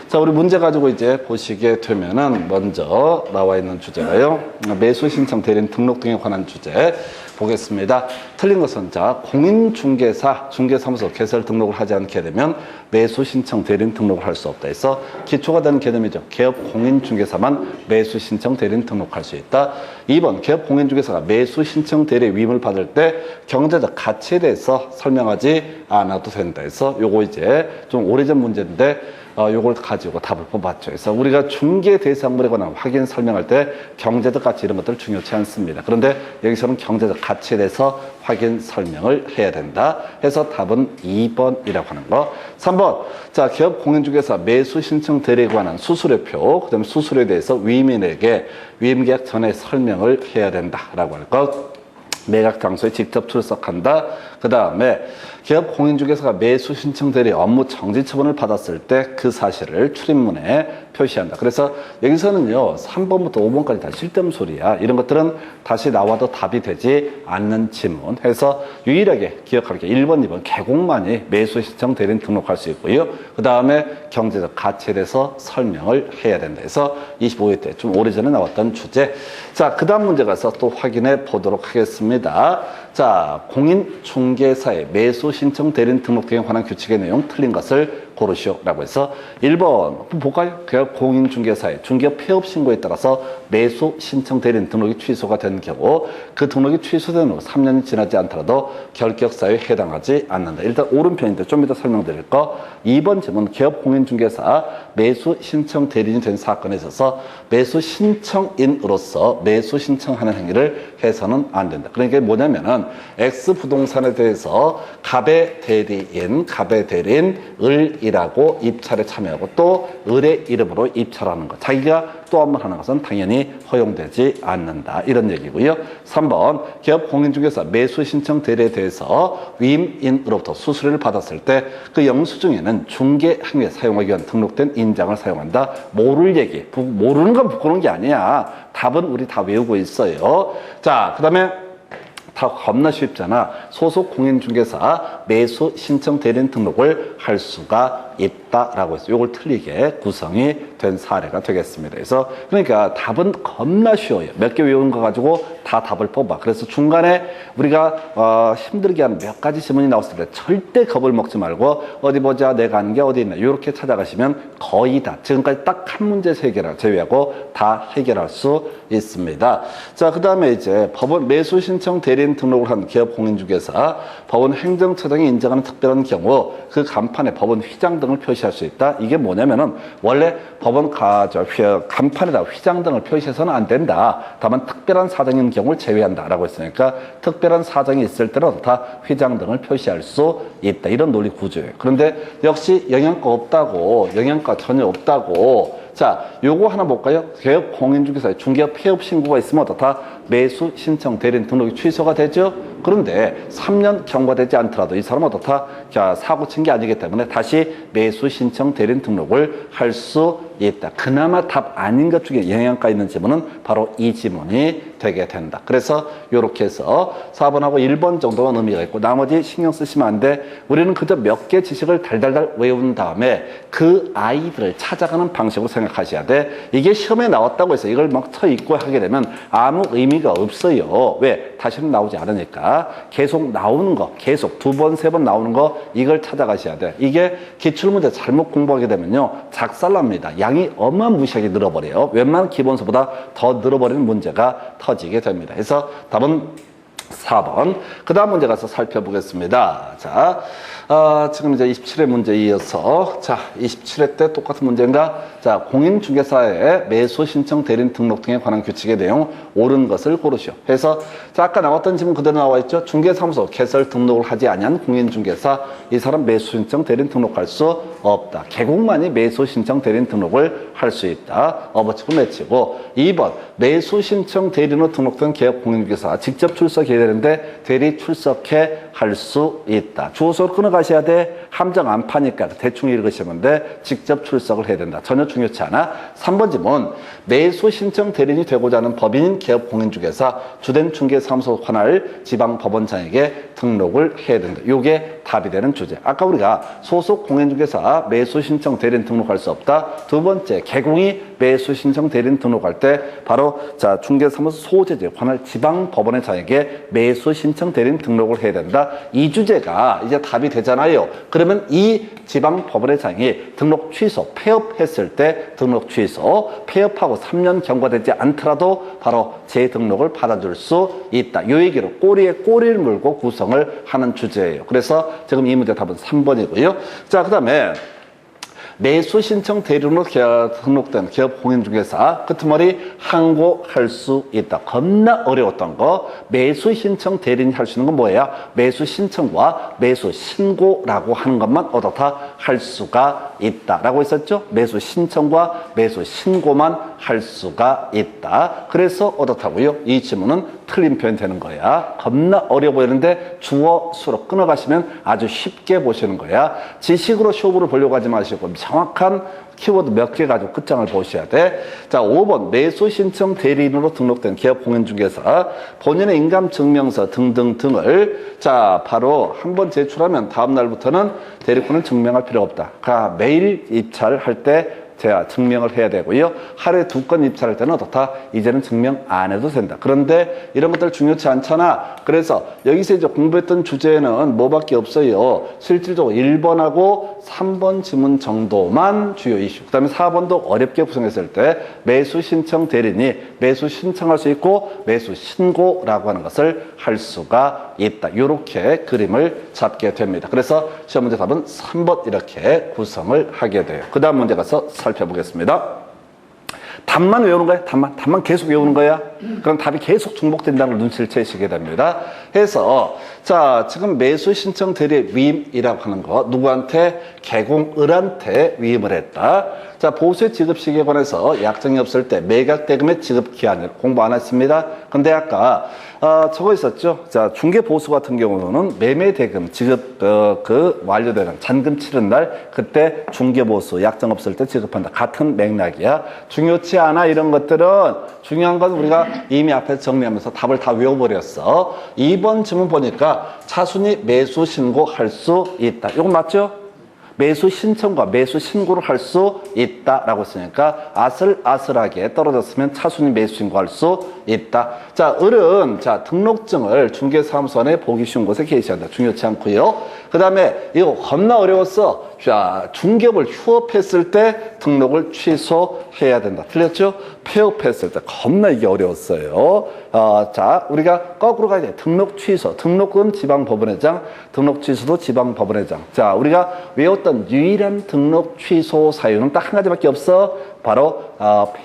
자, 우리 문제 가지고 이제 보시게 되면은 먼저 나와 있는 주제가요. 매수 신청 대리인 등록 등에 관한 주제 보겠습니다. 틀린 것은 자, 공인중개사, 중개사무소 개설 등록을 하지 않게 되면 매수 신청 대리인 등록을 할 수 없다 해서 기초가 되는 개념이죠. 개업 공인중개사만 매수 신청 대리인 등록할 수 있다. 2번, 개업 공인중개사가 매수 신청 대리 위임을 받을 때 경제적 가치에 대해서 설명하지 않아도 된다 해서 요거 이제 좀 오래전 문제인데 요걸 가지고 답을 뽑았죠. 그래서 우리가 중개 대상물에 관한 확인 설명할 때 경제적 가치 이런 것들 중요치 않습니다. 그런데 여기서는 경제적 가치에 대해서 확인 설명을 해야 된다 해서 답은 2번이라고 하는 거. 3번, 자, 기업 공인중개사 매수 신청 대리에 관한 수수료표, 그 다음에 수수료에 대해서 위임인에게 위임계약 전에 설명을 해야 된다라고 할 것. 매각 장소에 직접 출석한다. 그 다음에 기업 공인중개사가 매수 신청 대리 업무 정지 처분을 받았을 때 그 사실을 출입문에 표시한다. 그래서 여기서는요 3번부터 5번까지 다 쓸데없는 소리야. 이런 것들은 다시 나와도 답이 되지 않는 지문 해서 유일하게 기억할 게 1번, 2번 개공만이 매수 신청 대리인 등록할 수 있고요. 그 다음에 경제적 가치에 대해서 설명을 해야 된다. 해서 25회 때 좀 오래전에 나왔던 주제. 자, 그 다음 문제 가서 또 확인해 보도록 하겠습니다. 자, 공인중개사의 매수 신청 대리인 등록 등에 관한 규칙의 내용 틀린 것을 고르시오라고 해서 1번 볼까요? 공인중개사의 중개업 폐업 신고에 따라서 매수 신청 대리인 등록이 취소가 된 경우 그 등록이 취소된 후 3년이 지나지 않더라도 결격사유에 해당하지 않는다. 일단 오른편인데 좀 이따 설명드릴 거. 2번 질문, 기업 공인중개사 매수 신청 대리인이 된 사건에 있어서 매수 신청인으로서 매수 신청하는 행위를 해서는 안 된다. 그러니까 뭐냐면은 X부동산에 대해서 갑의 대리인 을이라고 입찰에 참여하고 또 을의 이름으로 입찰하는 것. 자기가 또 한 번 하는 것은 당연히 허용되지 않는다. 이런 얘기고요. 3번, 기업 공인중개사 매수 신청 대리에 대해서 위임인으로부터 수수료를 받았을 때 그 영수증에는 중개 행위에 사용하기 위한 등록된 인장을 사용한다. 모를 얘기. 모르는 건 부끄러운 게 아니야. 답은 우리 다 외우고 있어요. 자, 그 다음에 다 겁나 쉽잖아. 소속 공인중개사 매수 신청 대리인 등록을 할 수가 있다라고 해서 이걸 틀리게 구성이 된 사례가 되겠습니다. 그래서 그러니까 답은 겁나 쉬워요. 몇 개 외우는 거 가지고 다 답을 뽑아. 그래서 중간에 우리가 힘들게 하는 몇 가지 질문이 나왔을 때 절대 겁을 먹지 말고 어디 보자, 내가 아는 게 어디 있나 이렇게 찾아가시면 거의 다 지금까지 딱 한 문제 해결을 제외하고 다 해결할 수 있습니다. 자, 그 다음에 이제 법원 매수 신청 대리인 등록을 한 기업 공인중개사 법원 행정처장이 인정하는 특별한 경우 그 간판에 법원 휘장 등을 표시할 수 있다. 이게 뭐냐면은 원래 법원 간판에다 휘장 등을 표시해서는 안 된다. 다만 특별한 사정인 경우를 제외한다라고 했으니까 특별한 사정이 있을 때는 다 휘장 등을 표시할 수 있다. 이런 논리 구조예요. 그런데 역시 영향가 전혀 없다고. 자, 요거 하나 볼까요? 개업 공인중개사의 중개업 폐업 신고가 있으면 어떻다? 매수 신청 대리인 등록이 취소가 되죠? 그런데 3년 경과되지 않더라도 이 사람은 어떻다? 자, 사고 친 게 아니기 때문에 다시 매수 신청 대리인 등록을 할 수 있다. 그나마 답 아닌 것 중에 영향가 있는 지문은 바로 이 지문이 되게 된다. 그래서 이렇게 해서 4번하고 1번 정도만 의미가 있고 나머지 신경 쓰시면 안 돼. 우리는 그저 몇 개 지식을 달달달 외운 다음에 그 아이들을 찾아가는 방식으로 생각하셔야 돼. 이게 시험에 나왔다고 해서 이걸 막 쳐입고 하게 되면 아무 의미가 없어요. 왜? 다시는 나오지 않으니까. 계속 나오는 거, 계속 2번, 3번 나오는 거 이걸 찾아가셔야 돼. 이게 기출문제 잘못 공부하게 되면요 작살납니다. 양이 어마무시하게 늘어버려요. 웬만한 기본서보다 더 늘어버리는 문제가 터지게 됩니다. 그래서 답은 4번. 그 다음 문제 가서 살펴보겠습니다. 자, 지금 이제 27회 문제 이어서, 자, 27회 때 똑같은 문제인가? 자, 공인중개사의 매수 신청 대리인 등록 등에 관한 규칙의 내용 옳은 것을 고르시오. 해서, 자, 아까 나왔던 질문 그대로 나와 있죠? 중개사무소 개설 등록을 하지 아니한 공인중개사, 이 사람 매수 신청 대리인 등록할 수 없다. 개공만이 매수 신청 대리인 등록을 할 수 있다. 업어치고 내치고. 2번, 매수 신청 대리인으로 등록된 개업 공인중개사 직접 출석해야 되는데 대리 출석해 할 수 있다. 주어서 끊어가셔야 돼. 함정 안 파니까 대충 읽으시면 돼. 직접 출석을 해야 된다. 전혀 중요치 않아. 3번 질문, 매수 신청 대리인이 되고자 하는 법인인 개업 공인중개사 주된 중개사무소 관할 지방법원장에게 등록을 해야 된다. 요게 답이 되는 주제. 아까 우리가 소속 공인중개사 매수 신청 대리인 등록할 수 없다. 두 번째, 개공이 매수 신청 대리인 등록할 때 바로 자 중개사무소 소재지에 관할 지방 법원의장에게 매수 신청 대리인 등록을 해야 된다. 이 주제가 이제 답이 되잖아요. 그러면 이 지방 법원의장이 등록 취소, 폐업했을 때 등록 취소, 폐업하고 3년 경과되지 않더라도 바로 재등록을 받아줄 수 있다. 요 얘기로 꼬리에 꼬리를 물고 구성을 하는 주제예요. 그래서 지금 이 문제 답은 3번이고요. 자, 그 다음에 매수 신청 대리인으로 등록된 기업 공인중개사 끄트머리 항고할 수 있다. 겁나 어려웠던 거. 매수 신청 대리인이 할 수 있는 건 뭐예요? 매수 신청과 매수 신고라고 하는 것만 어떻다 할 수가 있다라고 했었죠. 매수 신청과 매수 신고만 할 수가 있다. 그래서 어떻다고요? 이 질문은 틀린 표현이 되는 거야. 겁나 어려워 보이는데 주어 수로 끊어가시면 아주 쉽게 보시는 거야. 지식으로 쇼부를 보려고 하지 마시고 정확한 키워드 몇 개 가지고 끝장을 보셔야 돼. 자, 5번 매수 신청 대리인으로 등록된 기업 공인중개사 본인의 인감증명서 등등등을 자 바로 한번 제출하면 다음 날부터는 대리권을 증명할 필요가 없다. 그러니까 매일 입찰할 때 제가 증명을 해야 되고요. 하루에 2건 입찰할 때는 어떻다? 이제는 증명 안 해도 된다. 그런데 이런 것들 중요치 않잖아. 그래서 여기서 이제 공부했던 주제는 뭐밖에 없어요. 실질적으로 1번하고 3번 지문 정도만 주요 이슈. 그 다음에 4번도 어렵게 구성했을 때 매수 신청 대리인이 매수 신청할 수 있고 매수 신고라고 하는 것을 할 수가 있다. 이렇게 그림을 잡게 됩니다. 그래서 시험 문제 답은 3번 이렇게 구성을 하게 돼요. 그 다음 문제 가서 살펴보겠습니다. 답만 외우는 거야. 답만 계속 외우는 거야. 그럼 답이 계속 중복된다는 걸 눈치를 채시게 됩니다. 해서 자 지금 매수 신청 대리 위임이라고 하는 거 누구한테? 개공을한테 위임을 했다. 자 보수의 지급 시기에 관해서 약정이 없을 때 매각 대금의 지급 기한을 공부 안 했습니다. 근데 아까 저거 있었죠. 자 중개 보수 같은 경우는 매매 대금 지급 그 완료되는 잔금 치른 날 그때 중개 보수 약정 없을 때 지급한다. 같은 맥락이야. 중요치 않아 이런 것들은. 중요한 건 우리가 이미 앞에서 정리하면서 답을 다 외워버렸어. 2번 질문 보니까 차순위 매수 신고할 수 있다. 이거 맞죠? 매수 신청과 매수 신고를 할 수 있다라고 했으니까 아슬아슬하게 떨어졌으면 차순위 매수 신고할 수 있다. 자, 을은 자 등록증을 중개사무소 안에 보기 쉬운 곳에 게시한다. 중요치 않고요. 그 다음에 이거 겁나 어려웠어. 자, 중개업을 휴업했을 때 등록을 취소해야 된다. 틀렸죠? 폐업했을 때 겁나 이게 어려웠어요. 자, 우리가 거꾸로 가야 돼. 등록 취소. 등록은 지방법원회장, 등록 취소도 지방법원회장. 자, 우리가 외웠던 유일한 등록 취소 사유는 딱 한 가지밖에 없어. 바로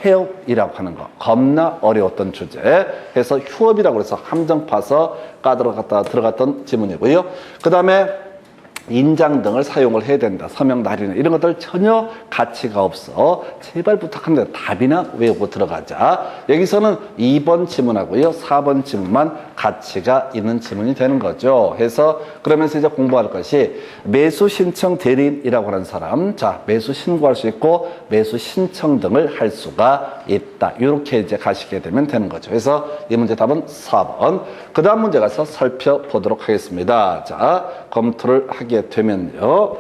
폐업이라고 하는 거. 겁나 어려웠던 주제. 해서 휴업이라고 해서 함정 파서 들어갔던 지문이고요. 그 다음에 인장 등을 사용을 해야 된다. 서명 날인을 이런 것들 전혀 가치가 없어. 제발 부탁합니다. 답이나 외우고 들어가자. 여기서는 2번 지문하고요. 4번 지문만 가치가 있는 지문이 되는 거죠. 해서 그러면서 이제 공부할 것이 매수 신청 대리인이라고 하는 사람. 자, 매수 신고할 수 있고 매수 신청 등을 할 수가 있다. 이렇게 이제 가시게 되면 되는 거죠. 그래서 이 문제 답은 4번. 그 다음 문제 가서 살펴보도록 하겠습니다. 자, 검토를 하게 되면요.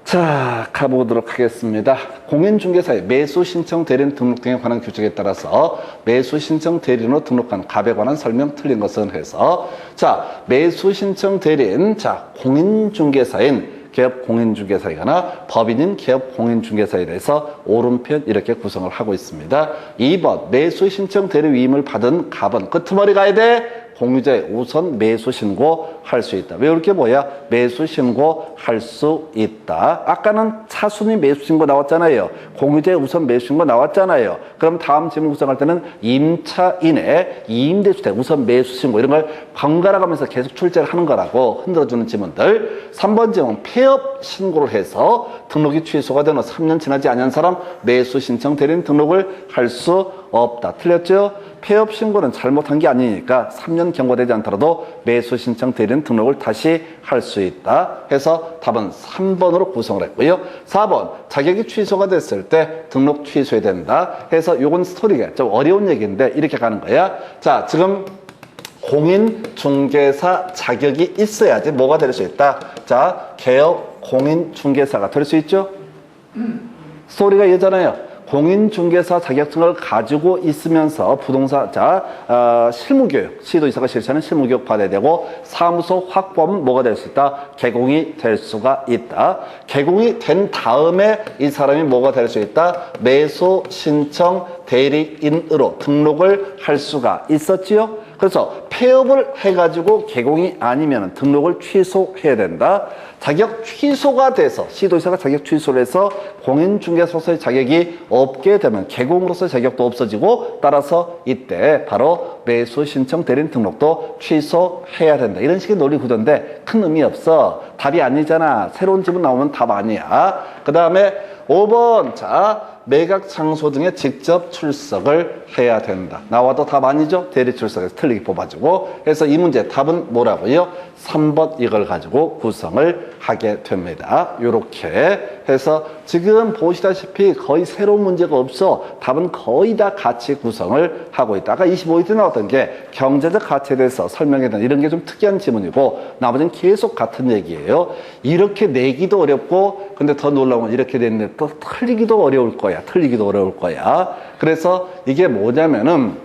자, 가보도록 하겠습니다. 공인중개사의 매수 신청 대리인 등록 등에 관한 규정에 따라서 매수 신청 대리인으로 등록한 갑에 관한 설명 틀린 것은 해서 자, 매수 신청 대리인 자, 공인중개사인 기업 공인중개사이거나 법인인 기업 공인중개사에 대해서 오른편 이렇게 구성을 하고 있습니다. 2번 매수 신청 대리 위임을 받은 갑은 끄트머리 가야 돼. 공유자의 우선 매수 신고 할 수 있다. 왜 이렇게 뭐야? 매수 신고 할 수 있다. 아까는 차순위 매수 신고 나왔잖아요. 공유자의 우선 매수 신고 나왔잖아요. 그럼 다음 질문 구성할 때는 임차인의 이임대주택 우선 매수 신고 이런 걸 번갈아 가면서 계속 출제를 하는 거라고 흔들어주는 지문들. 3번 질문 폐업 신고를 해서 등록이 취소가 되는 3년 지나지 않은 사람 매수 신청 대리인 등록을 할 수 없다. 틀렸죠? 폐업 신고는 잘못한 게 아니니까 3년 경과되지 않더라도 매수 신청 대리인 등록을 다시 할 수 있다. 해서 답은 3번으로 구성을 했고요. 4번 자격이 취소가 됐을 때 등록 취소해야 된다. 해서 요건 스토리가 좀 어려운 얘기인데 이렇게 가는 거야. 자, 지금 공인중개사 자격이 있어야지 뭐가 될 수 있다? 자, 개업 공인중개사가 될 수 있죠? 스토리가 이잖아요. 공인중개사 자격증을 가지고 있으면서 부동산, 실무교육, 시도지사가 실시하는 실무교육 받아야 되고, 사무소 확보하면 뭐가 될 수 있다? 개공이 될 수가 있다. 개공이 된 다음에 이 사람이 뭐가 될 수 있다? 매수 신청 대리인으로 등록을 할 수가 있었지요. 그래서 폐업을 해가지고 개공이 아니면 등록을 취소해야 된다. 자격 취소가 돼서 시도지사가 자격 취소를 해서 공인중개사로서의 자격이 없게 되면 개공으로서의 자격도 없어지고, 따라서 이때 바로 매수 신청 대리인 등록도 취소해야 된다. 이런 식의 논리 구조인데 큰 의미 없어. 답이 아니잖아. 새로운 지문 나오면 답 아니야. 그 다음에 5번 매각 장소 등에 직접 출석을 해야 된다. 나와도 답 아니죠? 대리 출석에서 틀리게 뽑아주고. 그래서 이 문제 답은 뭐라고요? 3번 이걸 가지고 구성을 하게 됩니다. 요렇게 해서 지금 보시다시피 거의 새로운 문제가 없어. 답은 거의 다 같이 구성을 하고 있다. 아까 25일 때 나왔던 게 경제적 가치에 대해서 설명해 둔 이런 게 좀 특이한 지문이고, 나머지는 계속 같은 얘기예요. 이렇게 내기도 어렵고, 근데 더 놀라운 건 이렇게 됐는데 또 틀리기도 어려울 거야. 틀리기도 어려울 거야. 그래서 이게 뭐냐면은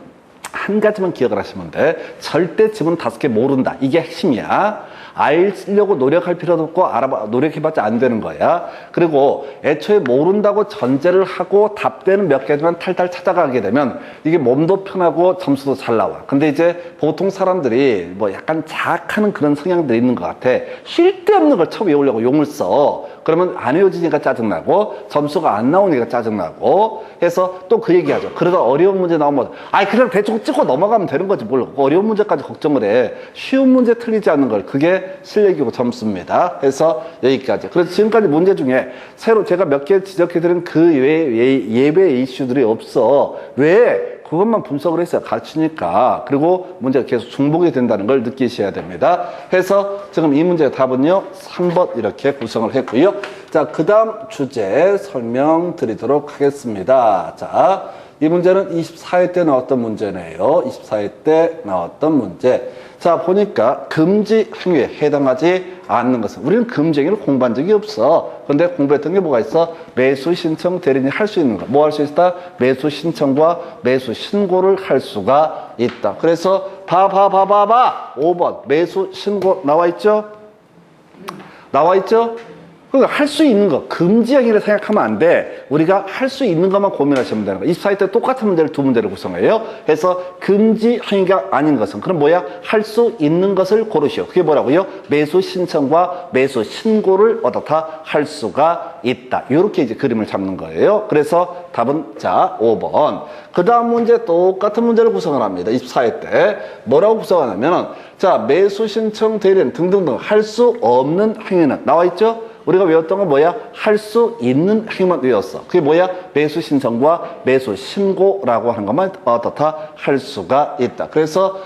한 가지만 기억을 하시면 돼. 절대 지문 5개 모른다. 이게 핵심이야. 알려고 노력할 필요도 없고 노력해봤자 안 되는 거야. 그리고 애초에 모른다고 전제를 하고 답대는 몇 개지만 탈탈 찾아가게 되면 이게 몸도 편하고 점수도 잘 나와. 근데 이제 보통 사람들이 뭐 약간 자학하는 그런 성향들이 있는 것 같아. 쓸데없는 걸 처음 외우려고 용을 써. 그러면 안 외워지니까 짜증나고 점수가 안 나오니까 짜증나고 해서 또 그 얘기하죠. 그러다 어려운 문제 나오면 그냥 대충 찍고 넘어가면 되는 거지 뭘 어려운 문제까지 걱정을 해. 쉬운 문제 틀리지 않는 걸, 그게 실력이고 점수입니다. 해서 여기까지. 그래서 지금까지 문제 중에 새로 제가 몇 개 지적해드린 그 외에 예외 이슈들이 없어. 왜? 그것만 분석을 했어요. 가르치니까. 그리고 문제가 계속 중복이 된다는 걸 느끼셔야 됩니다. 해서 지금 이 문제의 답은요, 3번 이렇게 구성을 했고요. 자, 그 다음 주제 설명드리도록 하겠습니다. 자, 이 문제는 24회 때 나왔던 문제네요. 24회 때 나왔던 문제. 자, 보니까 금지 행위에 해당하지 않는 것은, 우리는 금지 행위를 공부한 적이 없어. 근데 공부했던 게 뭐가 있어? 매수 신청 대리인이 할 수 있는 거. 뭐 할 수 있다? 매수 신청과 매수 신고를 할 수가 있다. 그래서 5번 매수 신고 나와 있죠? 나와 있죠? 그러니까 할 수 있는 거, 금지 행위를 생각하면 안 돼. 우리가 할 수 있는 것만 고민하시면 되는 거야. 24회 때 똑같은 문제를 두 문제를 구성해요. 그래서 금지 행위가 아닌 것은, 그럼 뭐야? 할 수 있는 것을 고르시오. 그게 뭐라고요? 매수 신청과 매수 신고를 어떻다 할 수가 있다. 이렇게 이제 그림을 잡는 거예요. 그래서 답은 5번. 그 다음 문제 똑같은 문제를 구성을 합니다. 24회 때 뭐라고 구성하냐면, 매수 신청 대리인 등등등 할 수 없는 행위는 나와 있죠? 우리가 외웠던 건 뭐야? 할 수 있는 행위만 외웠어. 그게 뭐야? 매수 신청과 매수 신고라고 하는 것만 어떻다 할 수가 있다. 그래서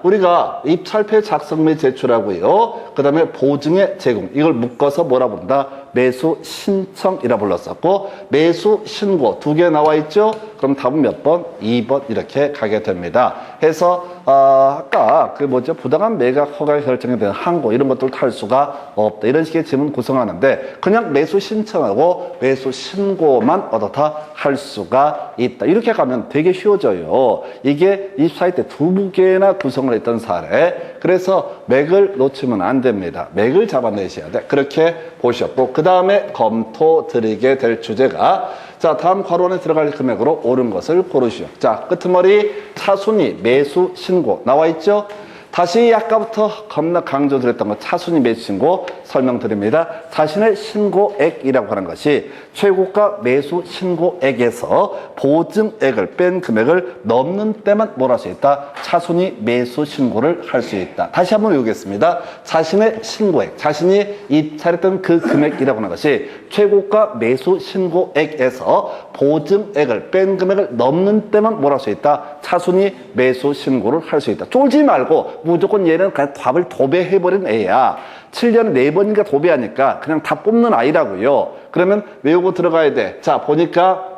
우리가 입찰패 작성 및 제출하고요. 그 다음에 보증의 제공, 이걸 묶어서 뭐라 부른다? 매수 신청이라 불렀었고, 매수 신고 2개 나와 있죠? 그럼 답은 몇 번? 2번 이렇게 가게 됩니다. 해서 아까 부당한 매각 허가 결정에 대한 항고 이런 것들을 탈 수가 없다. 이런 식의 질문 구성하는데, 그냥 매수 신청하고 매수 신고만 어떻다 할 수가 있다. 이렇게 가면 되게 쉬워져요. 이게 24회 때 2개나 구성을 했던 사례. 그래서 맥을 놓치면 안 됩니다. 맥을 잡아내셔야 돼. 그렇게 보셨고, 그 다음에 검토 드리게 될 주제가, 다음 괄호 안에 들어갈 금액으로 옳은 것을 고르시오. 끄트머리 차순위 매수 신고 나와 있죠? 다시 아까부터 겁나 강조드렸던 거, 차순위 매수 신고 설명드립니다. 자신의 신고액이라고 하는 것이 최고가 매수 신고액에서 보증액을 뺀 금액을 넘는 때만 뭘 할 수 있다? 차순위 매수 신고를 할 수 있다. 다시 한번 외우겠습니다. 자신의 신고액, 자신이 입찰했던 그 금액이라고 하는 것이 최고가 매수 신고액에서 보증액을 뺀 금액을 넘는 때만 뭘 할 수 있다? 차순위 매수 신고를 할 수 있다. 쫄지 말고 무조건 얘는 그냥 답을 도배해버린 애야. 7년에 4번인가 도배하니까 그냥 다 뽑는 아이라고요. 그러면 외우고 들어가야 돼. 보니까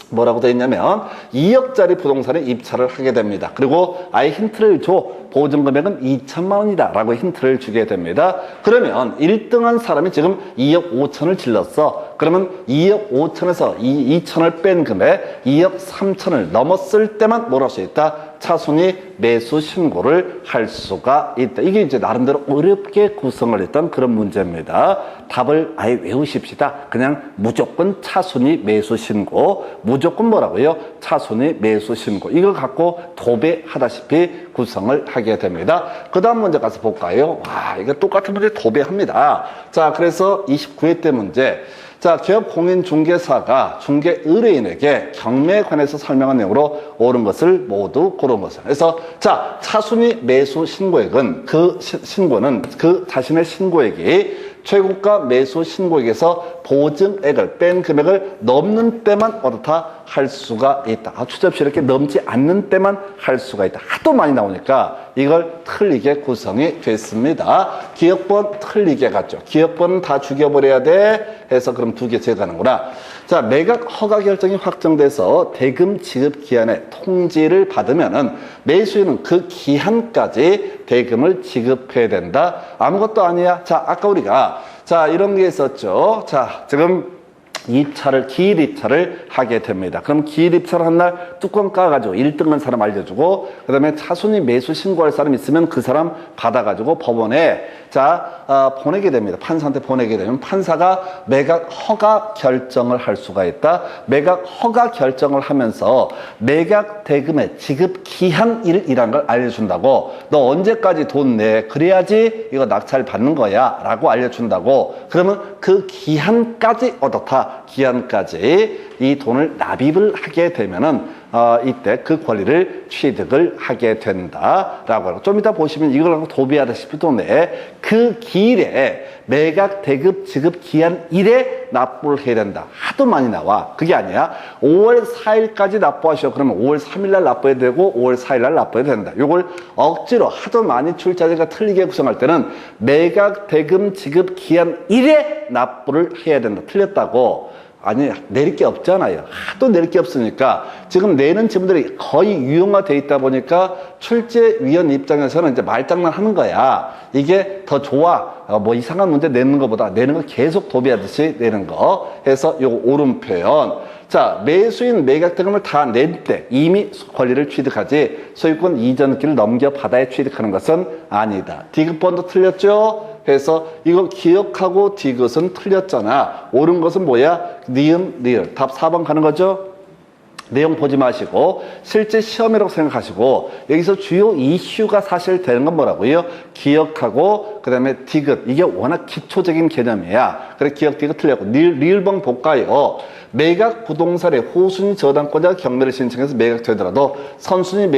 뭐라고 되어 있냐면 2억짜리 부동산에 입찰을 하게 됩니다. 그리고 아예 힌트를 줘. 보증금액은 2천만 원이다 라고 힌트를 주게 됩니다. 그러면 1등한 사람이 지금 2억 5천을 질렀어. 그러면 2억 5천에서 2천을 뺀 금액 2억 3천을 넘었을 때만 뭘 할 수 있다? 차순위 매수 신고를 할 수가 있다. 이게 이제 나름대로 어렵게 구성을 했던 그런 문제입니다. 답을 아예 외우십시다. 그냥 무조건 차순위 매수 신고, 무조건 뭐라고요? 차순위 매수 신고. 이걸 갖고 도배하다시피 구성을 하게 됩니다. 그 다음 문제 가서 볼까요? 와, 이거 똑같은 문제 도배합니다. 자, 그래서 29회 때 문제. 자, 기업공인중개사가 중개의뢰인에게 경매에 관해서 설명한 내용으로 옳은 것을 모두 고른 것을. 그래서 자, 차순위 매수 신고액은 신고는 그 자신의 신고액이 최고가 매수 신고액에서 보증액을 뺀 금액을 넘는 때만 어떻다 할 수가 있다. 추접시 이렇게 넘지 않는 때만 할 수가 있다. 하도 많이 나오니까 이걸 틀리게 구성이 됐습니다. 기억번 틀리게 갔죠. 기억번은 다 죽여버려야 돼 해서 그럼 2개 제거하는구나. 자, 매각 허가 결정이 확정돼서 대금 지급 기한에 통지를 받으면은 매수인은 그 기한까지 대금을 지급해야 된다. 아무것도 아니야. 자, 아까 우리가 자, 이런 게 있었죠. 자, 지금 기일 입찰을 하게 됩니다. 그럼 기일 입찰을 한 날 뚜껑 까가지고 1등한 사람 알려주고, 그 다음에 차순위 매수 신고할 사람 있으면 그 사람 받아가지고 법원에 보내게 됩니다. 판사한테 보내게 되면 판사가 매각 허가 결정을 할 수가 있다. 매각 허가 결정을 하면서 매각 대금의 지급 기한이라는 걸 알려준다고. 너 언제까지 돈 내? 그래야지 이거 낙찰 받는 거야 라고 알려준다고. 그러면 그 기한까지 어떻다? 기한까지 이 돈을 납입을 하게 되면은 이때 그 권리를 취득을 하게 된다라고 하고, 좀 이따 보시면 이걸 하고 도비하다시피 그 기일에 매각 대급 지급 기한 일에 납부를 해야 된다. 하도 많이 나와. 그게 아니야. 5월 4일까지 납부하셔. 그러면 5월 3일날 납부해야 되고 5월 4일날 납부해야 된다. 요걸 억지로 하도 많이 출자자가 틀리게 구성할 때는 매각 대금 지급 기한 일에 납부를 해야 된다. 틀렸다고. 아니, 내릴 게 없잖아요. 하도 내릴 게 없으니까 지금 내는 지분들이 거의 유형화돼 있다 보니까 출제위원 입장에서는 이제 말장난 하는 거야. 이게 더 좋아. 뭐 이상한 문제 내는 것보다 내는 거 계속 도배하듯이 내는 거 해서 요거 옳은 표현. 자, 매수인 매각 대금을 다 낼 때 이미 권리를 취득하지 소유권 이전기를 넘겨받아야 취득하는 것은 아니다. 디귿번도 틀렸죠? 해서 이거 기억하고 디귿은 틀렸잖아. 옳은 것은 뭐야? 니은, 리을. 답 4번 가는 거죠? 내용 보지 마시고 실제 시험이라고 생각하시고 여기서 주요 이슈가 사실 되는 건 뭐라고요? 기억하고 그 다음에 디귿. 이게 워낙 기초적인 개념이야. 그래, 기억 디귿 틀렸고 리을번 볼까요? 매각 부동산의 호순위 저당권자가 경매를 신청해서 매각되더라도 선순위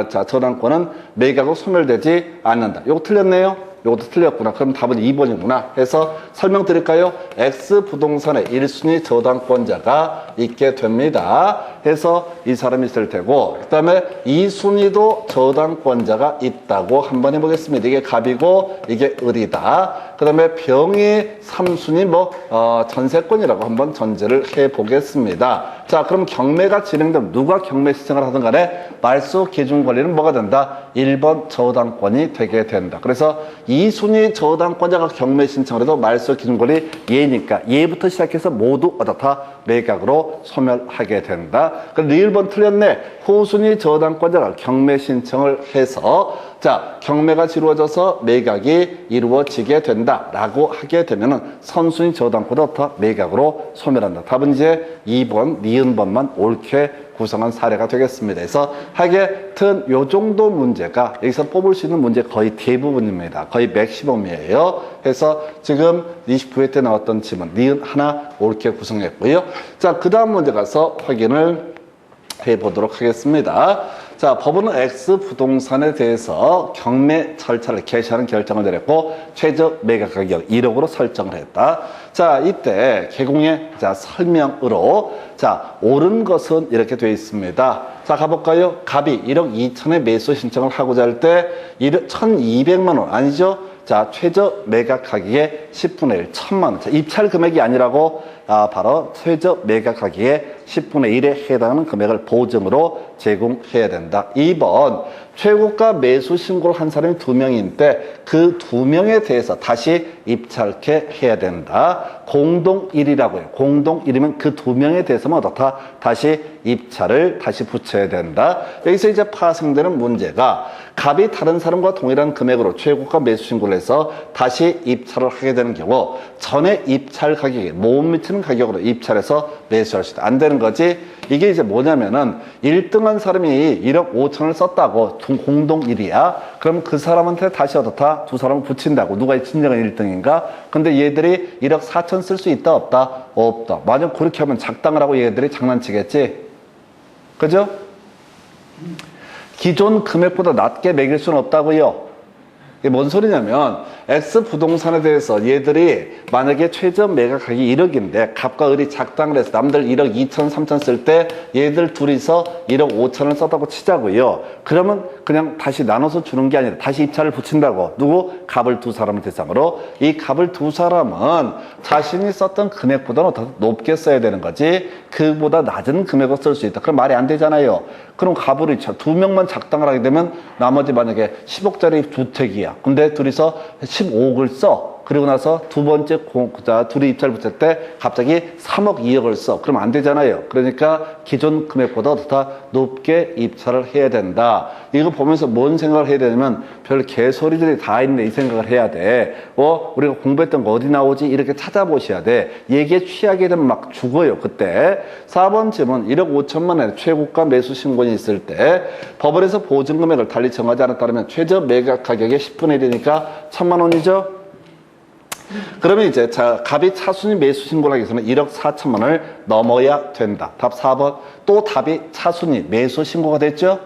저당권은 매각으로 소멸되지 않는다. 이거 틀렸네요? 이것도 틀렸구나. 그럼 답은 2번이구나 해서 설명드릴까요? X 부동산의 1순위 저당권자가 있게 됩니다. 해서 이 사람이 있을 테고, 그 다음에 2순위도 저당권자가 있다고 한번 해보겠습니다. 이게 갑이고 이게 을이다. 그 다음에 병이 3순위 전세권이라고 한번 전제를 해보겠습니다. 자, 그럼 경매가 진행되면 누가 경매 신청을 하든 간에 말소 기준 권리는 뭐가 된다? 1번 저당권이 되게 된다. 그래서 2순위 저당권자가 경매 신청을 해도 말소 기준 권리 얘니까 얘부터 시작해서 모두 어떻다? 매각으로 소멸하게 된다. 그럼 1번 틀렸네. 후순위 저당권자가 경매 신청을 해서 자, 경매가 이루어져서 매각이 이루어지게 된다라고 하게 되면은 선순위 저당권자부터 매각으로 소멸한다. 답은 이제 2번, 니은번만 옳게 구성한 사례가 되겠습니다. 그래서 하여튼 요 정도 문제가 여기서 뽑을 수 있는 문제 거의 대부분입니다. 거의 맥시멈이에요. 그래서 지금 29회 때 나왔던 지문 니은 하나 옳게 구성했고요. 자, 그 다음 문제 가서 확인을 해보도록 하겠습니다. 자, 법원은 X 부동산에 대해서 경매 절차를 개시하는 결정을 내렸고 최저 매각 가격 1억으로 설정을 했다. 자, 이때 개공의 설명으로 자, 옳은 것은 이렇게 되어 있습니다. 자, 가볼까요? 갑이 1억 2천에 매수 신청을 하고자 할 때 1,200만 원 아니죠? 자, 최저 매각 가격의 10분의 1, 1,000만 원. 자, 입찰 금액이 아니라고 바로 최저 매각 가격의 10분의 1에 해당하는 금액을 보증으로 제공해야 된다. 2번, 최고가 매수 신고를 한 사람이 2명인데 그 2명에 대해서 다시 입찰케 해야 된다. 공동일이라고요. 공동일이면 그 2명에 대해서만 어떻다? 다시 입찰을 다시 붙여야 된다. 여기서 이제 파생되는 문제가 갑이 다른 사람과 동일한 금액으로 최고가 매수 신고를 해서 다시 입찰을 하게 되는 경우 전에 입찰 가격에 못 미치는 가격으로 입찰해서 매수할 수 있다. 안 되는 거지. 이게 이제 뭐냐면은 1등한 사람이 1억 5천을 썼다고 공동일이야. 그럼 그 사람한테 다시 어떻다? 두 사람을 붙인다고. 누가 진정한 1등인가? 근데 얘들이 1억 4천 쓸 수 있다 없다? 없다. 만약 그렇게 하면 작당을 하고 얘들이 장난치겠지? 그죠? 기존 금액보다 낮게 매길 수는 없다고요. 이게 뭔 소리냐면 X 부동산에 대해서 얘들이 만약에 최저 매각 가격이 1억인데 갑과 을이 작당을 해서 남들 1억 2천, 3천 쓸 때 얘들 둘이서 1억 5천을 썼다고 치자고요. 그러면 그냥 다시 나눠서 주는 게 아니라 다시 입찰을 붙인다고. 누구? 갑을 두 사람을 대상으로. 이 갑을 두 사람은 자신이 썼던 금액보다는 더 높게 써야 되는 거지 그보다 낮은 금액을 쓸 수 있다. 그럼 말이 안 되잖아요. 그럼 갑을 두 명만 작당을 하게 되면 나머지 만약에 10억짜리 주택이야. 근데 둘이서 15억을 써. 그리고 나서 두 번째 둘이 입찰 붙일 때 갑자기 3억 2억을 써. 그러면 안 되잖아요. 그러니까 기존 금액보다 더 높게 입찰을 해야 된다. 이거 보면서 뭔 생각을 해야 되냐면 별 개소리들이 다 있네 이 생각을 해야 돼. 우리가 공부했던 거 어디 나오지? 이렇게 찾아보셔야 돼. 얘기에 취하게 되면 막 죽어요. 그때 4번 질문 1억 5천만 원 최고가 매수 신고인이 있을 때 법원에서 보증금액을 달리 정하지 않았다면 최저 매각 가격의 10분의 1이니까 1,000만 원이죠. 그러면 이제 갑이 차순위 매수 신고를 하기 위해서는 1억 4천만 원을 넘어야 된다. 답 4번. 또 답이 차순위 매수 신고가 됐죠?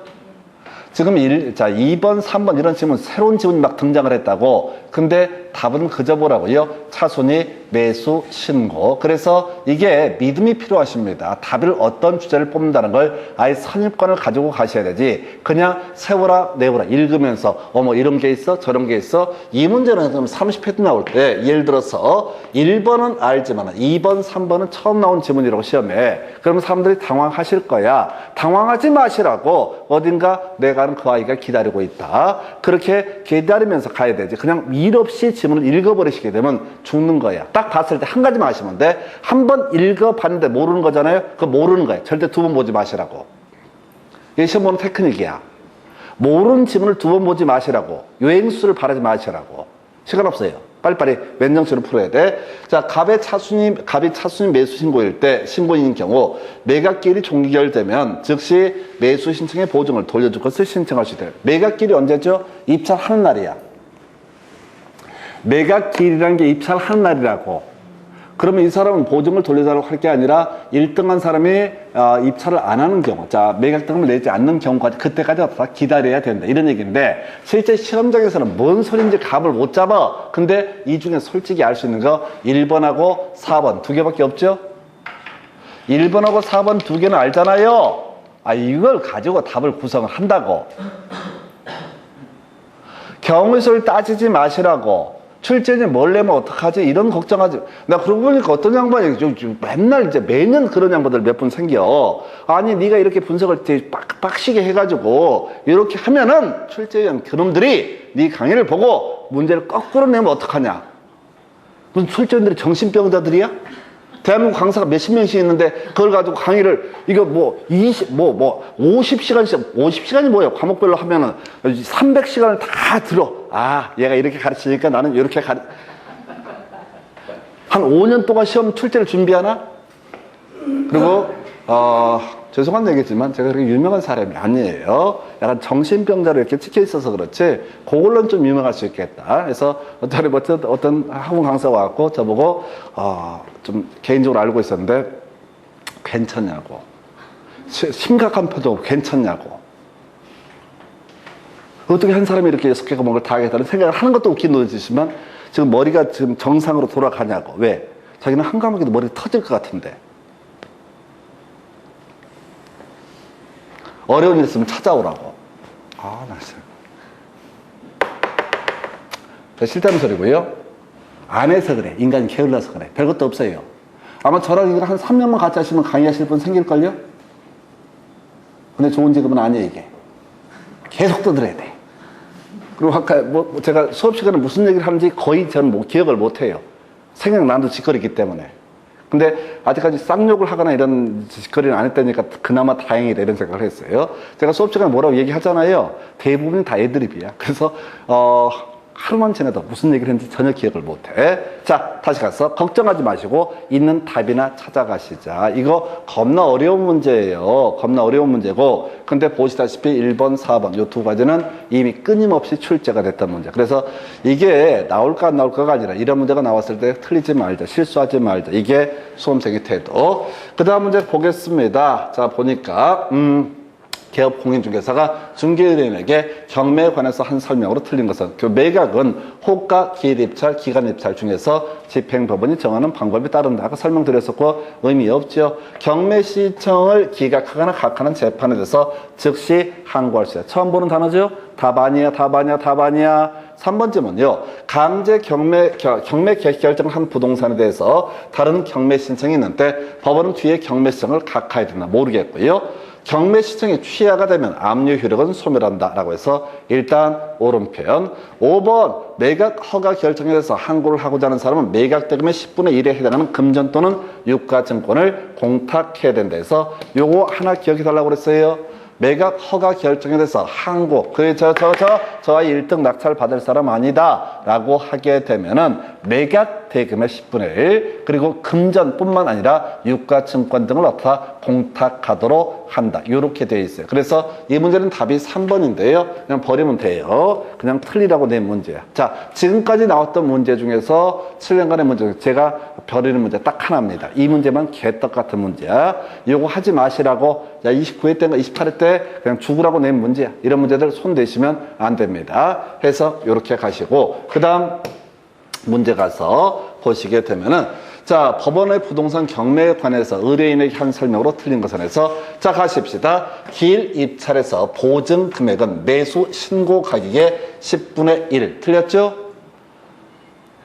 지금 2번, 3번 이런 질문, 새로운 질문이 막 등장을 했다고. 근데 답은 그저 뭐라고요? 차순위 매수 신고. 그래서 이게 믿음이 필요하십니다. 답을 어떤 주제를 뽑는다는 걸 아예 선입관을 가지고 가셔야 되지. 그냥 세워라, 내워라 읽으면서 뭐 이런 게 있어, 저런 게 있어. 이 문제는 그럼 30회도 나올 때 예를 들어서 1번은 알지만 2번, 3번은 처음 나온 지문이라고 시험에. 그러면 사람들이 당황하실 거야. 당황하지 마시라고. 어딘가 내가 아는 그 아이가 기다리고 있다. 그렇게 기다리면서 가야 되지. 그냥 일 없이 지문을 읽어버리시게 되면 죽는 거야. 딱 봤을 때 한 가지만 하시면 돼. 한 번 읽어봤는데 모르는 거잖아요. 그거 모르는 거야. 절대 두 번 보지 마시라고. 이게 시험 보는 테크닉이야. 모르는 지문을 두 번 보지 마시라고. 요행수를 바라지 마시라고. 시간 없어요. 빨리빨리 맨정신으로 풀어야 돼. 자, 갑이 차순위 매수 신고일 때 신고인인 경우 매각기일이 종결되면 즉시 매수 신청의 보증을 돌려줄 것을 신청할 수 있다. 매각기일이 언제죠? 입찰하는 날이야. 매각기일이라는 게 입찰하는 날이라고. 그러면 이 사람은 보증을 돌려달라고 할 게 아니라 1등한 사람이 입찰을 안 하는 경우, 자, 매각등을 내지 않는 경우까지 그때까지 다 기다려야 된다. 이런 얘기인데 실제 시험장에서는 뭔 소리인지 갑을 못 잡아. 근데 이 중에 솔직히 알 수 있는 거 1번하고 4번 두 개밖에 없죠? 1번하고 4번 두 개는 알잖아요. 이걸 가지고 답을 구성을 한다고. 경우수를 따지지 마시라고. 출제인이 뭘 내면 어떡하지? 이런 걱정하지. 나 그러고 보니까 어떤 양반이 맨날 이제 매년 그런 양반들 몇 분 생겨. 아니, 네가 이렇게 분석을 되게 빡시게 해가지고 이렇게 하면은 출제위원 그놈들이 네 강의를 보고 문제를 거꾸로 내면 어떡하냐? 무슨 출제위원들이 정신병자들이야? 대한민국 강사가 몇십 명씩 있는데 그걸 가지고 강의를 이거 50시간이 뭐야? 과목별로 하면은 300시간을 다 들어. 얘가 이렇게 가르치니까 나는 이렇게 한 5년 동안 시험 출제를 준비하나? 그리고 죄송한 얘기지만 제가 그렇게 유명한 사람이 아니에요. 약간 정신병자로 이렇게 찍혀 있어서 그렇지 그걸로는 좀 유명할 수 있겠다. 그래서 어떤 학원 강사가 왔고 저보고 좀 개인적으로 알고 있었는데 괜찮냐고, 심각한 표정 괜찮냐고. 어떻게 한 사람이 이렇게 6개 과목을 다 하겠다는 생각을 하는 것도 웃긴 노릇이지만 지금 머리가 지금 정상으로 돌아가냐고. 왜? 자기는 한 과목에도 머리가 터질 것 같은데. 어려운 일 있으면 찾아오라고. 나 진짜 싫다는 소리고요. 안 해서 그래. 인간이 게을러서 그래. 별것도 없어요. 아마 저랑 이걸 한 3년만 같이 하시면 강의하실 분 생길걸요? 근데 좋은 직업은 아니에요, 이게. 계속 떠들어야 돼. 그리고 아까 제가 수업 시간에 무슨 얘기를 하는지 거의 저는 기억을 못 해요. 생각나도 짓거리기 때문에. 근데 아직까지 쌍욕을 하거나 이런 짓거리는 안 했다니까 그나마 다행이다 이런 생각을 했어요. 제가 수업 시간에 뭐라고 얘기하잖아요. 대부분이 다 애드립이야. 그래서 하루만 지나도 무슨 얘기를 했는지 전혀 기억을 못해. 자, 다시 가서 걱정하지 마시고 있는 답이나 찾아가시자. 이거 겁나 어려운 문제예요. 겁나 어려운 문제고, 근데 보시다시피 1번, 4번 이 두 가지는 이미 끊임없이 출제가 됐던 문제. 그래서 이게 나올까 안 나올까가 아니라 이런 문제가 나왔을 때 틀리지 말자, 실수하지 말자. 이게 수험생의 태도. 그 다음 문제 보겠습니다. 자, 보니까 개업 공인중개사가 중개의뢰인에게 경매에 관해서 한 설명으로 틀린 것은 그 매각은 호가, 기일입찰, 기간입찰 중에서 집행법원이 정하는 방법에 따른다. 아까 설명드렸었고 의미 없죠. 경매 시청을 기각하거나 각하는 재판에 대해서 즉시 항고할 수 있다. 처음 보는 단어죠. 답 아니야, 답 아니야, 답 아니야. 3번쯤은요. 강제 경매 개시 결정을 한 부동산에 대해서 다른 경매 신청이 있는데 법원은 뒤에 경매 신청을 각하해야 되나 모르겠고요. 경매 시청이 취하가 되면 압류 효력은 소멸한다 라고 해서 일단 옳은 표현. 5번 매각 허가 결정에 대해서 항고를 하고자 하는 사람은 매각 대금의 10분의 1에 해당하는 금전 또는 유가증권을 공탁해야 된다 해서 요거 하나 기억해 달라고 그랬어요. 매각 허가 결정에 대해서 항고, 저와 1등 낙찰 받을 사람 아니다 라고 하게 되면은 매각 대금의 10분의 1 그리고 금전뿐만 아니라 유가증권 등을 얻어 공탁하도록 한다. 이렇게 되어 있어요. 그래서 이 문제는 답이 3번인데요. 그냥 버리면 돼요. 그냥 틀리라고 낸 문제야. 자, 지금까지 나왔던 문제 중에서 7년간의 문제 중에 제가 버리는 문제 딱 하나입니다. 이 문제만 개떡 같은 문제야. 이거 하지 마시라고 29회 때인가 28회 때 그냥 죽으라고 낸 문제야. 이런 문제들 손 대시면 안 됩니다. 해서 이렇게 가시고 그 다음 문제 가서 보시게 되면은 자, 법원의 부동산 경매에 관해서 의뢰인에게 한 설명으로 틀린 것에 대해서 자, 가십시다. 기일 입찰에서 보증 금액은 매수 신고 가격의 10분의 1. 틀렸죠?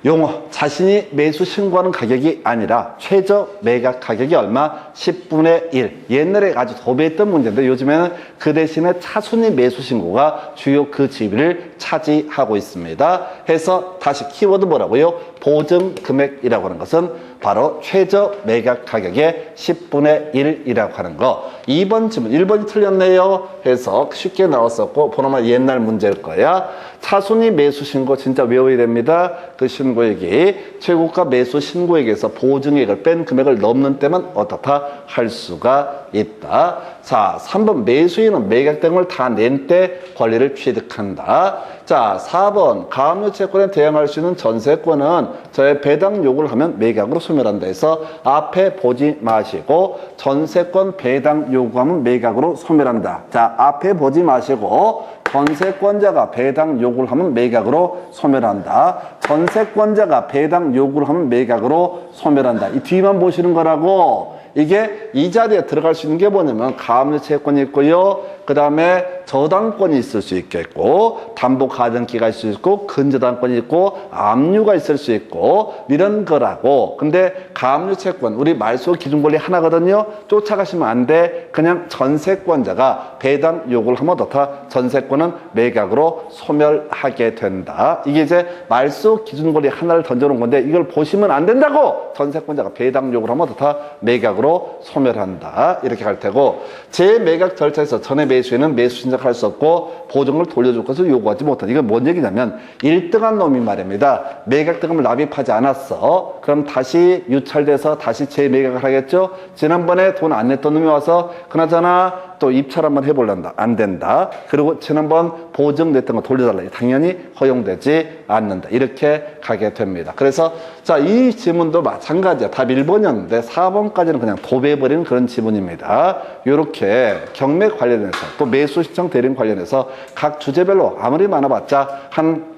용어, 자신이 매수 신고하는 가격이 아니라 최저 매각 가격이 얼마? 10분의 1. 옛날에 아주 도배했던 문제인데 요즘에는 그 대신에 차순위 매수 신고가 주요 그 지위를 차지하고 있습니다. 해서 다시 키워드 뭐라고요? 보증 금액이라고 하는 것은 바로 최저 매각 가격의 10분의 1이라고 하는 거. 2번 질문, 1번이 틀렸네요. 해서 쉽게 나왔었고, 보나마 옛날 문제일 거야. 차순위 매수 신고 진짜 외워야 됩니다. 그 신고액이 최고가 매수 신고액에서 보증액을 뺀 금액을 넘는 때만 어떻다 할 수가 있다. 자, 3번 매수인은 매각 등을 다 낸 때 권리를 취득한다. 자, 4번 가압류 채권에 대항할 수 있는 전세권은 저의 배당 요구를 하면 매각으로 소멸한다 해서 앞에 보지 마시고 전세권 배당 요구하면 매각으로 소멸한다. 자, 앞에 보지 마시고 전세권자가 배당 요구를 하면 매각으로 소멸한다. 전세권자가 배당 요구를 하면 매각으로 소멸한다. 이 뒤만 보시는 거라고. 이게 이 자리에 들어갈 수 있는 게 뭐냐면 가압류 채권이 있고요. 그 다음에 저당권이 있을 수 있겠고 담보 가등기가 있을 수 있고 근저당권이 있고 압류가 있을 수 있고 이런 거라고. 근데 가압류 채권 우리 말소 기준 권리 하나거든요. 쫓아가시면 안 돼. 그냥 전세권자가 배당 요구를 하면 어떻다? 전세권은 매각으로 소멸하게 된다. 이게 이제 말소 기준 권리 하나를 던져놓은 건데 이걸 보시면 안 된다고. 전세권자가 배당 요구를 하면 어떻다? 매각으로 소멸한다. 이렇게 갈 테고 재매각 절차에서 전에 매수인은 매수 신청할 수 없고 보증을 돌려줄 것을 요구하지 못한다. 이건 뭔 얘기냐면 1등한 놈이 말입니다. 매각 대금을 납입하지 않았어. 그럼 다시 유찰돼서 다시 재매각을 하겠죠. 지난번에 돈 안 냈던 놈이 와서 그나저나 또 입찰 한번 해볼란다. 안 된다. 그리고 지난번 보증 냈던 거 돌려달라. 당연히 허용되지 않는다. 이렇게 가게 됩니다. 그래서 자, 이 지문도 마찬가지야. 답 1번이었는데 4번까지는 그냥 도배해버리는 그런 지문입니다. 이렇게 경매 관련해서 또 매수 신청 대리인 관련해서 각 주제별로 아무리 많아봤자 한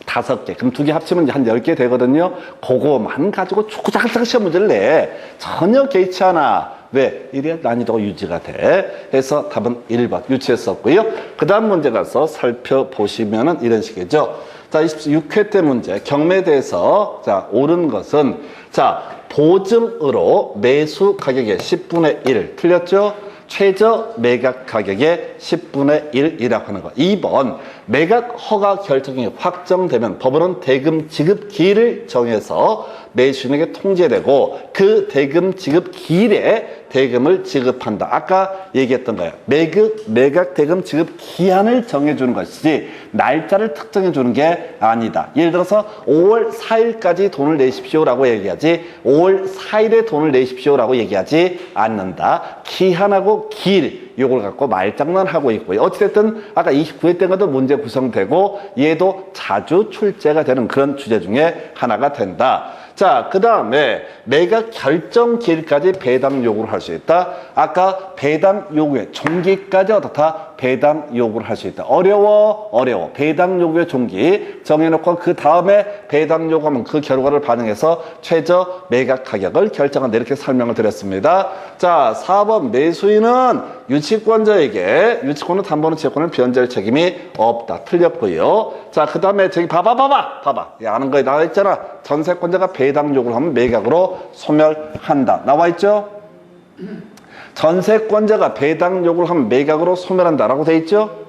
5개, 그럼 2개 합치면 한 10개 되거든요. 그거만 가지고 초고작작 시험 문제를 내. 전혀 개의치 않아. 왜? 이래야 난이도가 유지가 돼. 해서 답은 1번 유치했었고요. 그 다음 문제 가서 살펴보시면은 이런 식이죠. 자, 26회 때 문제. 경매에 대해서 자, 옳은 것은 자, 보증으로 매수 가격의 10분의 1 틀렸죠? 최저 매각 가격의 10분의 1이라고 하는 거. 2번 매각 허가 결정이 확정되면 법원은 대금 지급 기일을 정해서 매수인에게 통지되고 그 대금 지급 기일에 대금을 지급한다. 아까 얘기했던 거예요. 매각 대금 지급 기한을 정해주는 것이지 날짜를 특정해 주는 게 아니다. 예를 들어서 5월 4일까지 돈을 내십시오라고 얘기하지 5월 4일에 돈을 내십시오라고 얘기하지 않는다. 기한하고 기일 요걸 갖고 말장난하고 있고요. 어찌됐든 아까 29회 때가도 문제 구성되고 얘도 자주 출제가 되는 그런 주제 중에 하나가 된다. 자, 그 다음에 매각 결정 기일까지 배당 요구를 할 수 있다. 아까 배당 요구의 종기까지 어떻다? 배당 요구를 할 수 있다. 어려워. 배당 요구의 종기 정해놓고 그 다음에 배당 요구하면 그 결과를 반영해서 최저 매각 가격을 결정한다. 이렇게 설명을 드렸습니다. 자, 4번 매수인은 유치권자에게 유치권은 담보는 채권을 변제할 책임이 없다. 틀렸고요. 자, 그 다음에 저기 봐봐. 아는 거에 나와 있잖아. 전세권자가 배당 요구를 하면 매각으로 소멸한다. 나와 있죠? 전세권자가 배당 요구를 하면 매각으로 소멸한다라고 돼 있죠?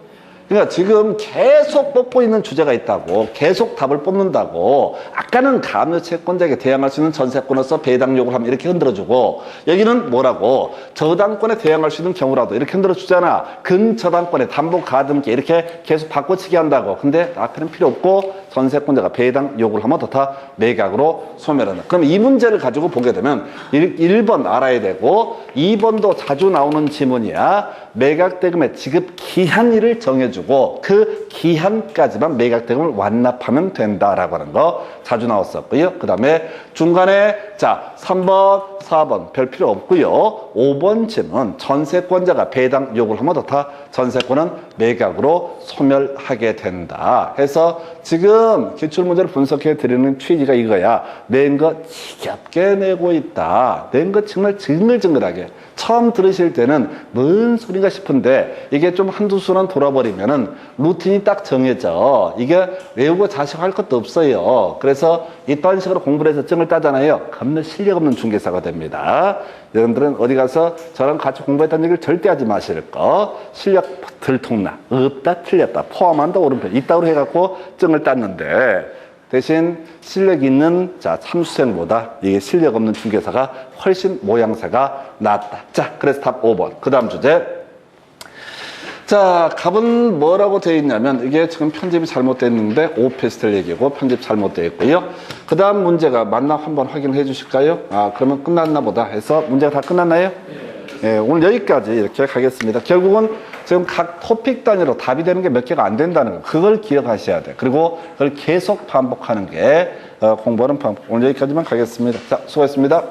그러니까 지금 계속 뽑고 있는 주제가 있다고, 계속 답을 뽑는다고. 아까는 가압류채권자에게 대항할 수 있는 전세권으로서 배당 요구를 하면 이렇게 흔들어주고, 여기는 뭐라고? 저당권에 대항할 수 있는 경우라도 이렇게 흔들어주잖아. 근저당권에 담보 가등기 이렇게 계속 바꿔치기 한다고. 근데 앞에는 필요 없고 전세권자가 배당 요구를 하면 더 매각으로 소멸한다. 그럼 이 문제를 가지고 보게 되면 1번 알아야 되고 2번도 자주 나오는 지문이야. 매각대금의 지급 기한일을 정해주고 그 기한까지만 매각대금을 완납하면 된다라고 하는 거 자주 나왔었고요. 그 다음에 중간에 자 3번, 4번 별 필요 없고요. 5번 질문 전세권자가 배당 요구를 하면 더 전세권은 매각으로 소멸하게 된다. 해서 지금 기출문제를 분석해 드리는 취지가 이거야. 낸 거 지겹게 내고 있다. 낸 거 정말 징글징글하게. 처음 들으실 때는 뭔 소리가 싶은데 이게 좀 한두 수는 돌아버리면은 루틴이 딱 정해져. 이게 외우고 자식할 것도 없어요. 그래서 이딴 식으로 공부를 해서 증을 따잖아요. 겁나 실력 없는 중개사가 됩니다. 여러분들은 어디 가서 저랑 같이 공부했다는 얘기를 절대 하지 마실 거. 실력 들통나. 없다 틀렸다. 포함한다 오른편. 이따로 해갖고 증을 땄는데 대신 실력 있는 참수생보다 이게 실력 없는 중개사가 훨씬 모양새가 낫다. 자, 그래서 답 5번. 그 다음 주제. 자, 갑은 뭐라고 되어 있냐면 이게 지금 편집이 잘못됐는데 오피스텔 얘기고 편집 잘못되어 있고요. 그 다음 문제가 맞나 한번 확인해 주실까요? 아, 그러면 끝났나 보다 해서 문제가 다 끝났나요? 네, 오늘 여기까지 이렇게 가겠습니다. 결국은 지금 각 토픽 단위로 답이 되는 게 몇 개가 안 된다는 거. 그걸 기억하셔야 돼. 그리고 그걸 계속 반복하는 게 공부하는 방법. 오늘 여기까지만 가겠습니다. 자, 수고했습니다.